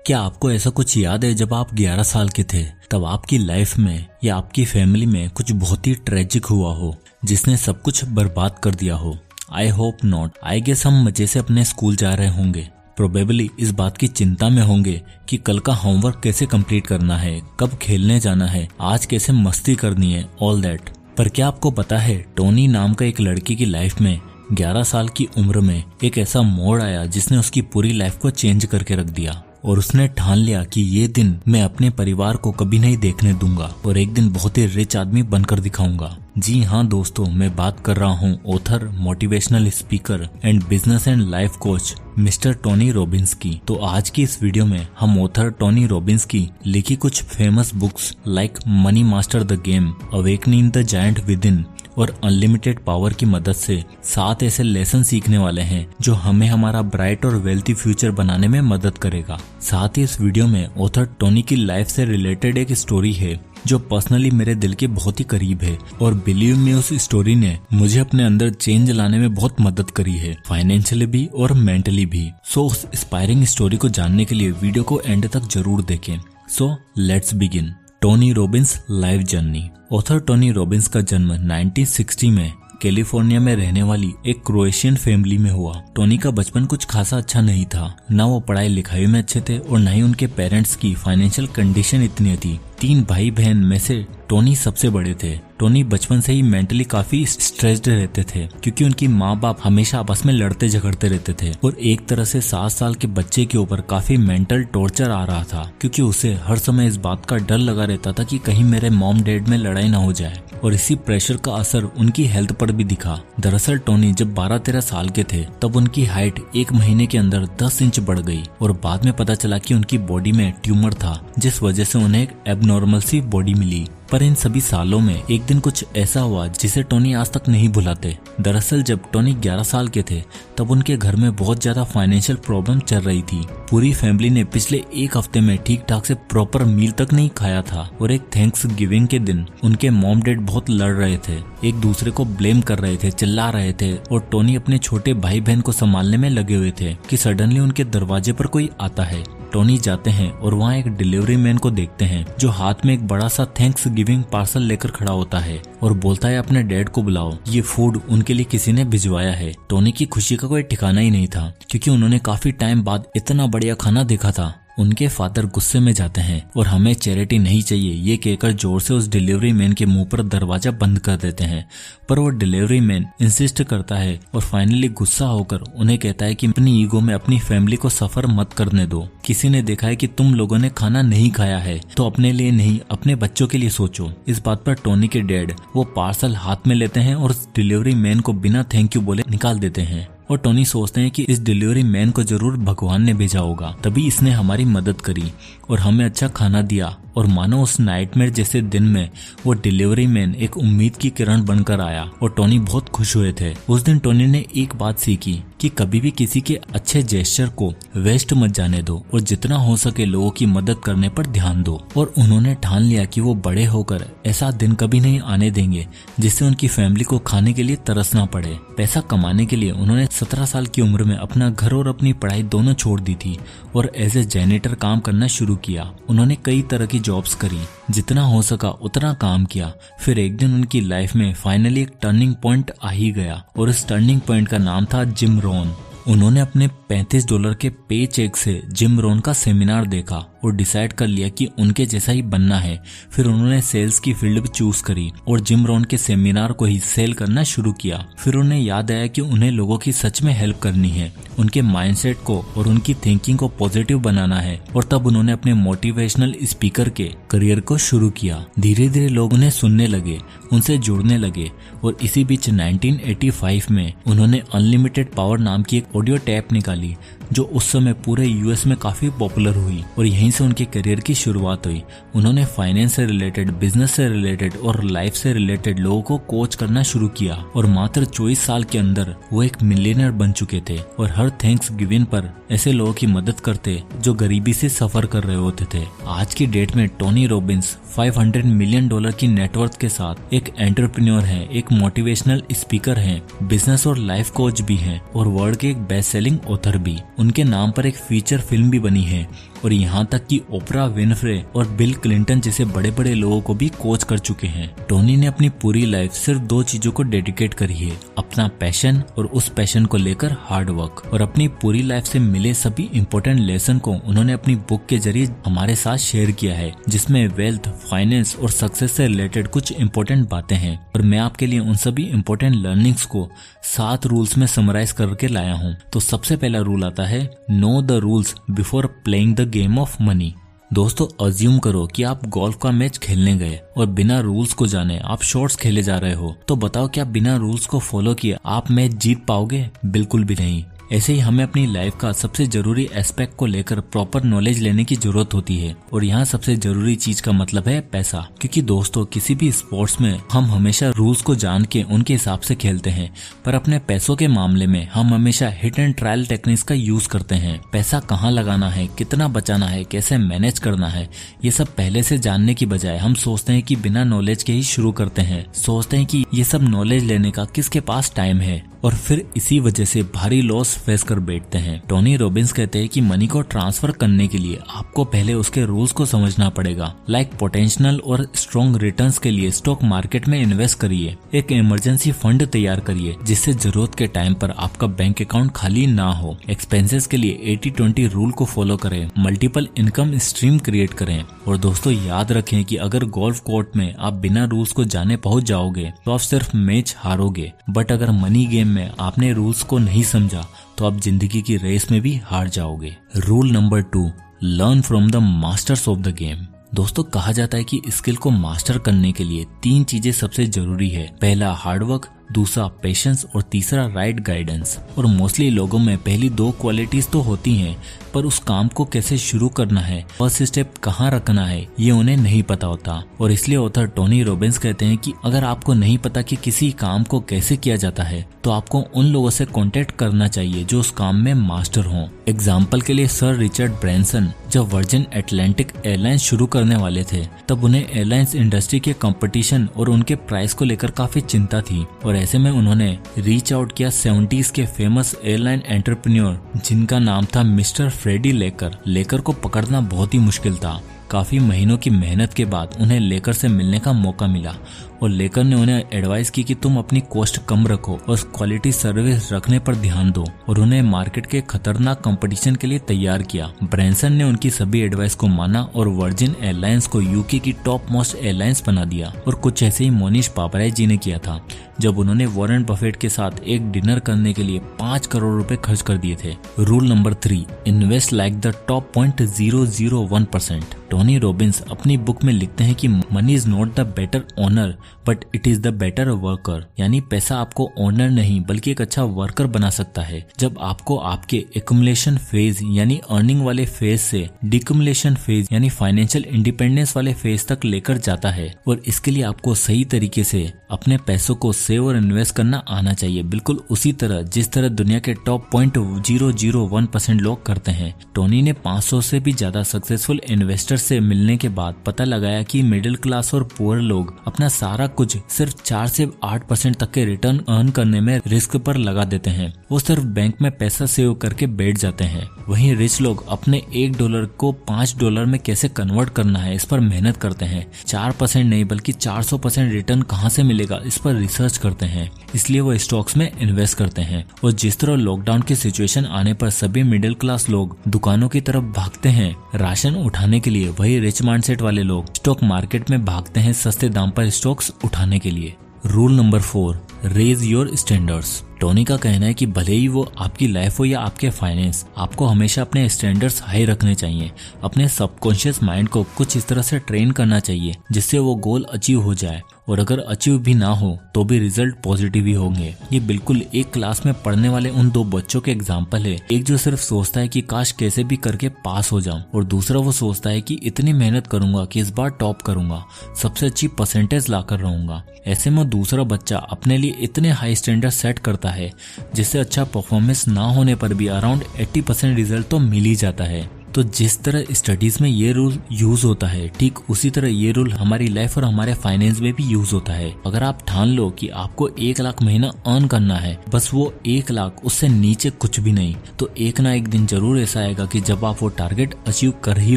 क्या आपको ऐसा कुछ याद है जब आप 11 साल के थे, तब आपकी लाइफ में या आपकी फैमिली में कुछ बहुत ही ट्रेजिक हुआ हो जिसने सब कुछ बर्बाद कर दिया हो? I hope not. I guess हम मजे से अपने स्कूल जा रहे होंगे, प्रोबेबली इस बात की चिंता में होंगे कि कल का होमवर्क कैसे कंप्लीट करना है, कब खेलने जाना है, आज कैसे मस्ती करनी है, ऑल दैट। पर क्या आपको पता है, टोनी नाम का एक लड़के की लाइफ में 11 साल की उम्र में एक ऐसा मोड़ आया जिसने उसकी पूरी लाइफ को चेंज करके रख दिया और उसने ठान लिया कि ये दिन मैं अपने परिवार को कभी नहीं देखने दूंगा और एक दिन बहुत ही रिच आदमी बनकर दिखाऊंगा। जी हाँ दोस्तों, मैं बात कर रहा हूँ author, motivational speaker and business and life coach mister Tony Robbins की। तो आज की इस वीडियो में हम ऑथर टोनी रॉबिन्स की लिखी कुछ famous books like money master the game, awakening the giant with in और अनलिमिटेड पावर की मदद से 7 ऐसे लेसन सीखने वाले हैं जो हमें हमारा ब्राइट और वेल्थी फ्यूचर बनाने में मदद करेगा। साथ ही इस वीडियो में ऑथर टोनी की लाइफ से रिलेटेड एक स्टोरी है जो पर्सनली मेरे दिल के बहुत ही करीब है और बिलीव मी, उस स्टोरी ने मुझे अपने अंदर चेंज लाने में बहुत मदद करी है, फाइनेंशियली भी और मेंटली भी। सो उस इंस्पायरिंग स्टोरी को जानने के लिए वीडियो को एंड तक जरूर देखें। So let's begin. Tony Robbins life journey. Author Tony Robbins का जन्म 1960 में कैलिफोर्निया में रहने वाली एक क्रोएशियन फैमिली में हुआ। टोनी का बचपन कुछ खासा अच्छा नहीं था, ना वो पढ़ाई लिखाई में अच्छे थे और न ही उनके पेरेंट्स की फाइनेंशियल कंडीशन इतनी थी। 3 भाई बहन में से टोनी सबसे बड़े थे। टोनी बचपन से ही मेंटली काफी स्ट्रेस्ड रहते थे क्योंकि उनकी माँ बाप हमेशा आपस में लड़ते झगड़ते रहते थे और एक तरह से 7 साल के बच्चे के ऊपर काफी मेंटल टॉर्चर आ रहा था क्योंकि उसे हर समय इस बात का डर लगा रहता था कि कहीं मेरे मॉम डैड में लड़ाई ना हो जाए और इसी प्रेशर का असर उनकी हेल्थ पर भी दिखा। दरअसल टोनी जब 12-13 साल के थे तब उनकी हाइट 1 महीने के अंदर 10 इंच बढ़ गई और बाद में पता चला कि उनकी बॉडी में ट्यूमर था जिस वजह से उन्हें एक एबनॉर्मल सी बॉडी मिली। पर इन सभी सालों में एक दिन कुछ ऐसा हुआ जिसे टोनी आज तक नहीं भुलाते। दरअसल जब टोनी 11 साल के थे तब उनके घर में बहुत ज्यादा फाइनेंशियल प्रॉब्लम चल रही थी। पूरी फैमिली ने पिछले 1 हफ्ते में ठीक ठाक से प्रॉपर मील तक नहीं खाया था और एक थैंक्स गिविंग के दिन उनके मॉम डैड बहुत लड़ रहे थे, एक दूसरे को ब्लेम कर रहे थे, चिल्ला रहे थे और टोनी अपने छोटे भाई बहन को संभालने में लगे हुए थे कि सडनली उनके दरवाजे पर कोई आता है। टोनी जाते हैं और वहाँ एक डिलीवरी मैन को देखते हैं जो हाथ में एक बड़ा सा थैंक्स गिविंग पार्सल लेकर खड़ा होता है और बोलता है अपने डैड को बुलाओ, ये फूड उनके लिए किसी ने भिजवाया है। टोनी की खुशी का कोई ठिकाना ही नहीं था क्योंकि उन्होंने काफी टाइम बाद इतना बढ़िया खाना देखा था। उनके फादर गुस्से में जाते हैं और हमें चैरिटी नहीं चाहिए ये कहकर जोर से उस डिलीवरी मैन के मुंह पर दरवाजा बंद कर देते हैं, पर वो डिलीवरी मैन इंसिस्ट करता है और फाइनली गुस्सा होकर उन्हें कहता है कि अपनी ईगो में अपनी फैमिली को सफर मत करने दो। किसी ने देखा है कि तुम लोगों ने खाना नहीं खाया है तो अपने लिए नहीं अपने बच्चों के लिए सोचो। इस बात पर टोनी के डैड वो पार्सल हाथ में लेते हैं और उस डिलीवरी मैन को बिना थैंक यू बोले निकाल देते हैं और टोनी सोचते हैं कि इस डिलीवरी मैन को जरूर भगवान ने भेजा होगा, तभी इसने हमारी मदद करी और हमें अच्छा खाना दिया। और मानो उस नाइटमेयर जैसे दिन में वो डिलीवरी मैन एक उम्मीद की किरण बनकर आया और टोनी बहुत खुश हुए थे। उस दिन टोनी ने एक बात सीखी कि कभी भी किसी के अच्छे जेस्चर को वेस्ट मत जाने दो और जितना हो सके लोगों की मदद करने पर ध्यान दो। और उन्होंने ठान लिया कि वो बड़े होकर ऐसा दिन कभी नहीं आने देंगे जिससे उनकी फैमिली को खाने के लिए तरसना पड़े। पैसा कमाने के लिए उन्होंने 17 साल की उम्र में अपना घर और अपनी पढ़ाई दोनों छोड़ दी थी और एज ए जैनिटर काम करना शुरू किया। उन्होंने कई तरह की जॉब्स करी, जितना हो सका उतना काम किया। फिर एक दिन उनकी लाइफ में फाइनली एक टर्निंग पॉइंट आ ही गया और इस टर्निंग पॉइंट का नाम था जिम रोहन। उन्होंने अपने $35 के पे चेक से जिम रोहन का सेमिनार देखा और डिसाइड कर लिया कि उनके जैसा ही बनना है। फिर उन्होंने सेल्स की फील्ड भी चूज करी और जिम रोहन के सेमिनार को ही सेल करना शुरू किया। फिर उन्हें याद आया कि उन्हें लोगों की सच में हेल्प करनी है, उनके माइंडसेट को और उनकी थिंकिंग को पॉजिटिव बनाना है और तब उन्होंने अपने मोटिवेशनल स्पीकर के करियर को शुरू किया। धीरे धीरे लोग उन्हें सुनने लगे, उनसे जुड़ने लगे और इसी बीच 1985 में उन्होंने अनलिमिटेड पावर नाम की एक ऑडियो टैप निकाली जो उस समय पूरे यूएस में काफी पॉपुलर हुई और यहीं से उनके करियर की शुरुआत हुई। उन्होंने फाइनेंस से रिलेटेड, बिजनेस से रिलेटेड और लाइफ से रिलेटेड लोगों को कोच करना शुरू किया और मात्र 24 साल के अंदर वो एक मिलियनर बन चुके थे और हर थैंक्स गिविंग पर ऐसे लोगों की मदद करते जो गरीबी से सफर कर रहे होते थे। आज की डेट में टोनी रॉबिन्स $500 मिलियन की नेटवर्थ के साथ एक एंटरप्रेन्योर हैं, एक मोटिवेशनल स्पीकर हैं, बिजनेस और लाइफ कोच भी हैं और वर्ल्ड के एक बेस्ट सेलिंग ऑथर भी। उनके नाम पर एक फीचर फिल्म भी बनी है और यहाँ तक कि ओपरा विनफ्रे और बिल क्लिंटन जैसे बड़े बड़े लोगों को भी कोच कर चुके हैं। टोनी ने अपनी पूरी लाइफ सिर्फ 2 चीजों को डेडिकेट करी है, अपना पैशन और उस पैशन को लेकर हार्ड वर्क। और अपनी पूरी लाइफ से मिले सभी इंपॉर्टेंट लेसन को उन्होंने अपनी बुक के जरिए हमारे साथ शेयर किया है, जिसमें वेल्थ, फाइनेंस और सक्सेस से रिलेटेड कुछ इंपॉर्टेंट बातें हैं। और मैं आपके लिए उन सभी इंपॉर्टेंट लर्निंग्स को 7 रूल्स में समराइज करके लाया हूँ। तो सबसे पहला रूल आता है, know the rules before playing the game of money. दोस्तों, अज्यूम करो कि आप गोल्फ का मैच खेलने गए और बिना रूल्स को जाने आप शॉट्स खेले जा रहे हो। तो बताओ, क्या बिना रूल्स को फॉलो किए आप मैच जीत पाओगे? बिल्कुल भी नहीं। ऐसे ही हमें अपनी लाइफ का सबसे जरूरी एस्पेक्ट को लेकर प्रॉपर नॉलेज लेने की जरूरत होती है। और यहाँ सबसे जरूरी चीज का मतलब है पैसा। क्योंकि दोस्तों, किसी भी स्पोर्ट्स में हम हमेशा रूल्स को जान के उनके हिसाब से खेलते हैं, पर अपने पैसों के मामले में हम हमेशा हिट एंड ट्रायल टेक्निक्स का यूज करते हैं। पैसा कहाँ लगाना है, कितना बचाना है, कैसे मैनेज करना है, ये सब पहले से जानने की बजाय हम सोचते हैं कि बिना नॉलेज के ही शुरू करते हैं। सोचते हैं कि ये सब नॉलेज लेने का किसके पास टाइम है, और फिर इसी वजह से भारी लॉस फेस कर बैठते हैं। टोनी रॉबिन्स कहते हैं कि मनी को ट्रांसफर करने के लिए आपको पहले उसके रूल्स को समझना पड़ेगा। लाइक पोटेंशियल और स्ट्रॉन्ग रिटर्न्स के लिए स्टॉक मार्केट में इन्वेस्ट करिए, एक इमरजेंसी फंड तैयार करिए जिससे जरूरत के टाइम पर आपका बैंक अकाउंट खाली ना हो। एक्सपेंसेस के लिए 80-20 रूल को फॉलो करें, मल्टीपल इनकम स्ट्रीम क्रिएट करें। और दोस्तों, याद रखें कि अगर गोल्फ कोर्ट में आप बिना रूल्स को जाने पहुंच जाओगे तो आप सिर्फ मैच हारोगे, बट अगर मनी गेम में आपने रूल्स को नहीं समझा तो आप जिंदगी की रेस में भी हार जाओगे। Rule number 2, learn from the masters of the game. दोस्तों, कहा जाता है कि स्किल को मास्टर करने के लिए 3 चीजें सबसे जरूरी है। पहला हार्डवर्क, दूसरा पेशेंस और तीसरा राइट गाइडेंस। और मोस्टली लोगों में पहली 2 क्वालिटीज तो होती हैं, पर उस काम को कैसे शुरू करना है, फर्स्ट स्टेप कहाँ रखना है, ये उन्हें नहीं पता होता। और इसलिए ऑथर टोनी रॉबिन्स कहते हैं कि अगर आपको नहीं पता कि किसी काम को कैसे किया जाता है तो आपको उन लोगों से कांटेक्ट करना चाहिए जो उस काम में मास्टर हों। एग्जाम्पल के लिए सर रिचर्ड ब्रैंसन जब वर्जिन एटलांटिक एयरलाइंस शुरू करने वाले थे तब उन्हें एयरलाइंस इंडस्ट्री के कंपटीशन और उनके प्राइस को लेकर काफी चिंता थी। और ऐसे में उन्होंने रीच आउट किया 70s के फेमस एयरलाइन एंटरप्रेन्योर जिनका नाम था मिस्टर फ्रेडी लेकर। लेकर को पकड़ना बहुत ही मुश्किल था। काफी महीनों की मेहनत के बाद उन्हें लेकर से मिलने का मौका मिला और लेकर ने उन्हें एडवाइस की कि तुम अपनी कॉस्ट कम रखो और क्वालिटी सर्विस रखने पर ध्यान दो, और उन्हें मार्केट के खतरनाक कंपटीशन के लिए तैयार किया। ब्रैंसन ने उनकी सभी एडवाइस को माना और वर्जिन एयरलाइंस को यूके की टॉप मोस्ट एयरलाइंस बना दिया। और कुछ ऐसे ही मोनिश पापराय जी ने किया था जब उन्होंने वॉरेन बफेट के साथ एक डिनर करने के लिए 5 करोड़ रुपए खर्च कर दिए थे। Rule number 3, invest like the top 0.001%। Tony Robbins अपनी बुक में लिखते हैं कि money is not the better owner but it is the better worker. यानी पैसा आपको ओनर नहीं बल्कि एक अच्छा वर्कर बना सकता है। जब आपको आपके एक्युमुलेशन फेज यानी अर्निंग वाले फेज से डिक्युमुलेशन फेज यानी फाइनेंशियल इंडिपेंडेंस वाले फेज तक लेकर जाता है। और इसके लिए आपको सही तरीके से अपने पैसों को सेव और इन्वेस्ट करना आना चाहिए, बिल्कुल उसी तरह जिस तरह दुनिया के टॉप 0.001% लोग करते हैं। टोनी ने 500 से भी ज्यादा सक्सेसफुल इन्वेस्टर से मिलने के बाद पता लगाया कि मिडिल क्लास और पुअर लोग अपना सारा कुछ सिर्फ 4 से 8% तक के रिटर्न अर्न करने में रिस्क पर लगा देते हैं। वो सिर्फ बैंक में पैसा सेव करके बैठ जाते हैं। वहीं रिच लोग अपने $1 को $5 में कैसे कन्वर्ट करना है इस पर मेहनत करते हैं। 4% नहीं बल्कि 400% रिटर्न कहाँ से मिलेगा इस पर रिसर्च करते हैं। इसलिए वो स्टॉक्स में इन्वेस्ट करते हैं। और जिस तरह लॉकडाउन की सिचुएशन आने पर सभी मिडिल क्लास लोग दुकानों की तरफ भागते हैं राशन उठाने के लिए, वही रिच माइंडसेट वाले लोग स्टॉक मार्केट में भागते हैं सस्ते दाम पर स्टॉक्स उठाने के लिए। Rule number 4, raise your standards. Tony का कहना है कि भले ही वो आपकी लाइफ हो या आपके फाइनेंस, आपको हमेशा अपने स्टैंडर्ड्स हाई रखने चाहिए। अपने सबकॉन्शियस माइंड को कुछ इस तरह से ट्रेन करना चाहिए जिससे वो गोल अचीव हो जाए, और अगर अचीव भी ना हो तो भी रिजल्ट पॉजिटिव ही होंगे। ये बिल्कुल एक क्लास में पढ़ने वाले उन 2 बच्चों के एग्जाम्पल है। एक जो सिर्फ सोचता है कि काश कैसे भी करके पास हो जाऊं, और दूसरा वो सोचता है कि इतनी मेहनत करूंगा कि इस बार टॉप करूंगा, सबसे अच्छी परसेंटेज लाकर रहूंगा। ऐसे में दूसरा बच्चा अपने लिए इतने हाई स्टैंडर्ड सेट करता है जिससे अच्छा परफॉर्मेंस ना होने पर भी अराउंड 80% रिजल्ट तो मिल ही जाता है। तो जिस तरह स्टडीज में ये रूल यूज होता है, ठीक उसी तरह ये रूल हमारी लाइफ और हमारे फाइनेंस में भी यूज होता है। अगर आप ठान लो कि आपको 1 लाख महीना अर्न करना है, बस वो 1 लाख, उससे नीचे कुछ भी नहीं, तो एक ना एक दिन जरूर ऐसा आएगा कि जब आप वो टारगेट अचीव कर ही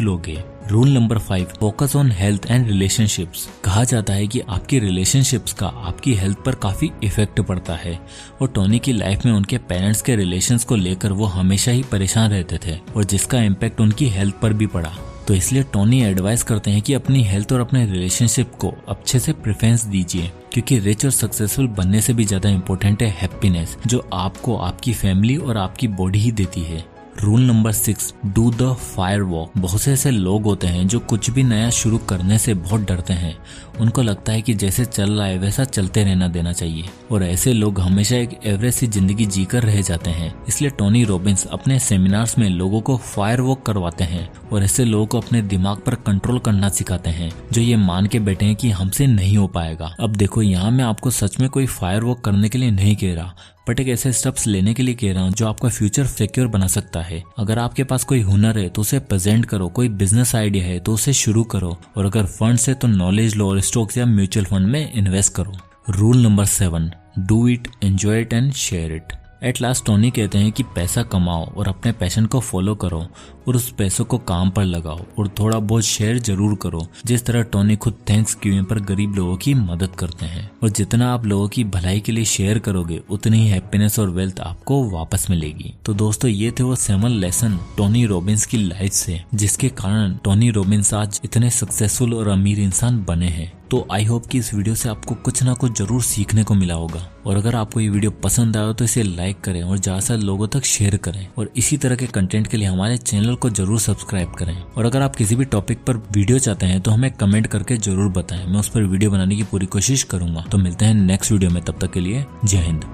लोगे। Rule number 5, focus on health and relationships. कहा जाता है कि आपकी रिलेशनशिप्स का आपकी हेल्थ पर काफी इफेक्ट पड़ता है, और टोनी की लाइफ में उनके पेरेंट्स के रिलेशंस को लेकर वो हमेशा ही परेशान रहते थे, और जिसका इम्पैक्ट उनकी हेल्थ पर भी पड़ा। तो इसलिए टोनी एडवाइस करते हैं कि अपनी हेल्थ और अपने रिलेशनशिप को अच्छे से प्रेफरेंस दीजिए, क्योंकि रिच और सक्सेसफुल बनने से भी ज्यादा इम्पोर्टेंट है हैप्पीनेस, जो आपको आपकी फैमिली और आपकी बॉडी ही देती है। Rule number 6, do the fire walk. बहुत से ऐसे लोग होते हैं जो कुछ भी नया शुरू करने से बहुत डरते हैं। उनको लगता है कि जैसे चल रहा है वैसा चलते रहना देना चाहिए, और ऐसे लोग हमेशा एक एवरेज सी जिंदगी जीकर रह जाते हैं। इसलिए टोनी रॉबिन्स अपने सेमिनार्स में लोगों को फायर वॉक करवाते हैं, और ऐसे लोगों को अपने दिमाग पर कंट्रोल करना सिखाते हैं, जो ये मान के बैठे हैं कि हमसे नहीं हो पाएगा। अब देखो, यहाँ मैं आपको सच में कोई फायर वॉक करने के लिए नहीं कह रहा, बट एक ऐसे स्टेप्स लेने के लिए कह रहा हूँ जो आपका फ्यूचर सिक्योर बना सकता है। अगर आपके पास कोई हुनर है तो उसे प्रेजेंट करो, कोई बिजनेस आइडिया है तो उसे शुरू करो, और अगर फंड्स है तो नॉलेज लो और स्टॉक्स या म्यूचुअल फंड में इन्वेस्ट करो। Rule number 7, do it, enjoy it and share it. At last Tony कहते हैं कि पैसा कमाओ और अपने पैशन को फॉलो करो, और उस पैसों को काम पर लगाओ, और थोड़ा बहुत शेयर जरूर करो, जिस तरह टोनी खुद थैंक्स गिविंग पर गरीब लोगों की मदद करते हैं। और जितना आप लोगों की भलाई के लिए शेयर करोगे, उतनी ही हैप्पीनेस और वेल्थ आपको वापस मिलेगी। तो दोस्तों, ये थे वो 7 लेसन टोनी रॉबिन्स की लाइफ से, जिसके कारण टोनी रॉबिन्स आज इतने सक्सेसफुल और अमीर इंसान बने हैं। तो आई होप कि इस वीडियो से आपको कुछ ना कुछ जरूर सीखने को मिला होगा, और अगर आपको ये वीडियो पसंद आया तो इसे लाइक करें और ज्यादा से लोगों तक शेयर करें, और इसी तरह के कंटेंट के लिए हमारे चैनल को जरूर सब्सक्राइब करें। और अगर आप किसी भी टॉपिक पर वीडियो चाहते हैं तो हमें कमेंट करके जरूर बताएं, मैं उस पर वीडियो बनाने की पूरी कोशिश करूंगा। तो मिलते हैं नेक्स्ट वीडियो में, तब तक के लिए जय हिंद।